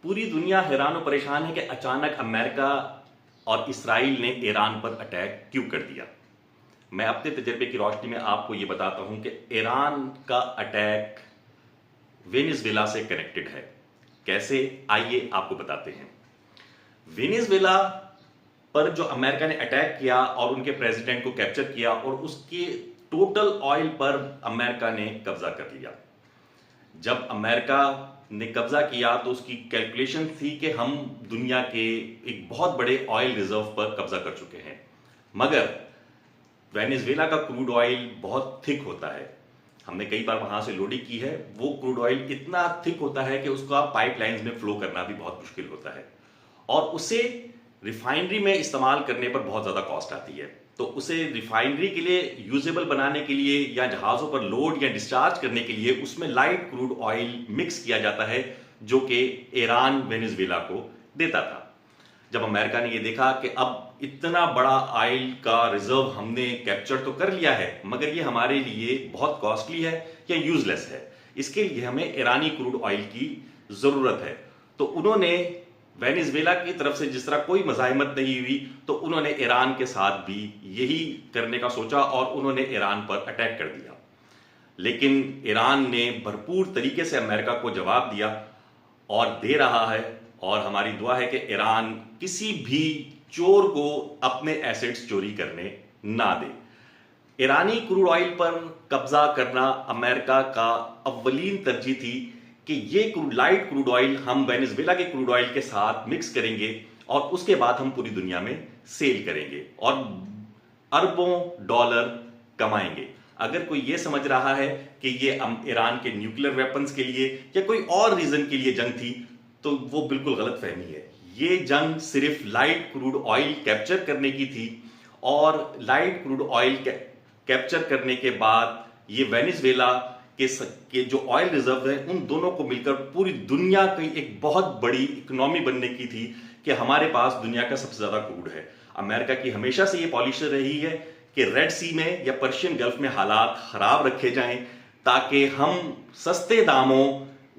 पूरी दुनिया हैरान और परेशान है कि अचानक अमेरिका और इसराइल ने ईरान पर अटैक क्यों कर दिया। मैं अपने तजर्बे की रोशनी में आपको यह बताता हूं कि ईरान का अटैक वेनेजुएला से कनेक्टेड है। कैसे, आइए आपको बताते हैं। वेनेजुएला पर जो अमेरिका ने अटैक किया और उनके प्रेसिडेंट को कैप्चर किया और उसके टोटल ऑयल पर अमेरिका ने कब्जा कर लिया। जब अमेरिका ने कब्जा किया तो उसकी कैलकुलेशन थी कि हम दुनिया के एक बहुत बड़े ऑयल रिजर्व पर कब्जा कर चुके हैं, मगर वेनेजुएला का क्रूड ऑयल बहुत थिक होता है। हमने कई बार वहां से लोडिंग की है। वो क्रूड ऑयल इतना थिक होता है कि उसका पाइपलाइंस में फ्लो करना भी बहुत मुश्किल होता है और उसे रिफाइनरी में इस्तेमाल करने पर बहुत ज्यादा कॉस्ट आती है। तो उसे रिफाइनरी के लिए यूजेबल बनाने के लिए या जहाजों पर लोड या डिस्चार्ज करने के लिए उसमें लाइट क्रूड ऑयल मिक्स किया जाता है, जो कि ईरान वेनेजुएला को देता था। जब अमेरिका ने यह देखा कि अब इतना बड़ा ऑयल का रिजर्व हमने कैप्चर तो कर लिया है, मगर ये हमारे लिए बहुत कॉस्टली है या यूजलेस है, इसके लिए हमें ईरानी क्रूड ऑयल की जरूरत है। तो उन्होंने वेनेजुएला की तरफ से जिस तरह कोई मज़ाहिमत नहीं हुई, तो उन्होंने ईरान के साथ भी यही करने का सोचा और उन्होंने ईरान पर अटैक कर दिया। लेकिन ईरान ने भरपूर तरीके से अमेरिका को जवाब दिया और दे रहा है, और हमारी दुआ है कि ईरान किसी भी चोर को अपने एसेट्स चोरी करने ना दे। ईरानी क्रूड ऑयल पर कब्जा करना अमेरिका का अव्वलीन तरजीह थी कि ये लाइट क्रूड ऑयल हम वेनेजुएला के क्रूड ऑयल के साथ मिक्स करेंगे और उसके बाद हम पूरी दुनिया में सेल करेंगे और अरबों डॉलर कमाएंगे। अगर कोई ये समझ रहा है कि ये ईरान के न्यूक्लियर वेपन्स के लिए या कोई और रीजन के लिए जंग थी, तो वो बिल्कुल गलत फहमी है। ये जंग सिर्फ लाइट क्रूड ऑयल कैप्चर करने की थी और लाइट क्रूड ऑयल कैप्चर करने के बाद ये वेनेजुएला के जो ऑयल रिजर्व है उन दोनों को मिलकर पूरी दुनिया की एक बहुत बड़ी इकोनॉमी बनने की थी कि हमारे पास दुनिया का सबसे ज्यादा क्रूड है। अमेरिका की हमेशा से ये पॉलिसी रही है कि रेड सी में या पर्शियन गल्फ में हालात खराब रखे जाएं ताकि हम सस्ते दामों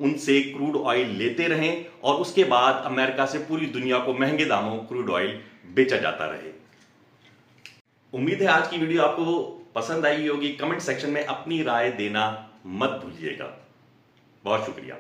उनसे क्रूड ऑयल लेते रहें और उसके बाद अमेरिका से पूरी दुनिया को महंगे दामों क्रूड ऑयल बेचा जाता रहे। उम्मीद है आज की वीडियो आपको पसंद आई होगी। कमेंट सेक्शन में अपनी राय देना मत भूलिएगा। बहुत शुक्रिया।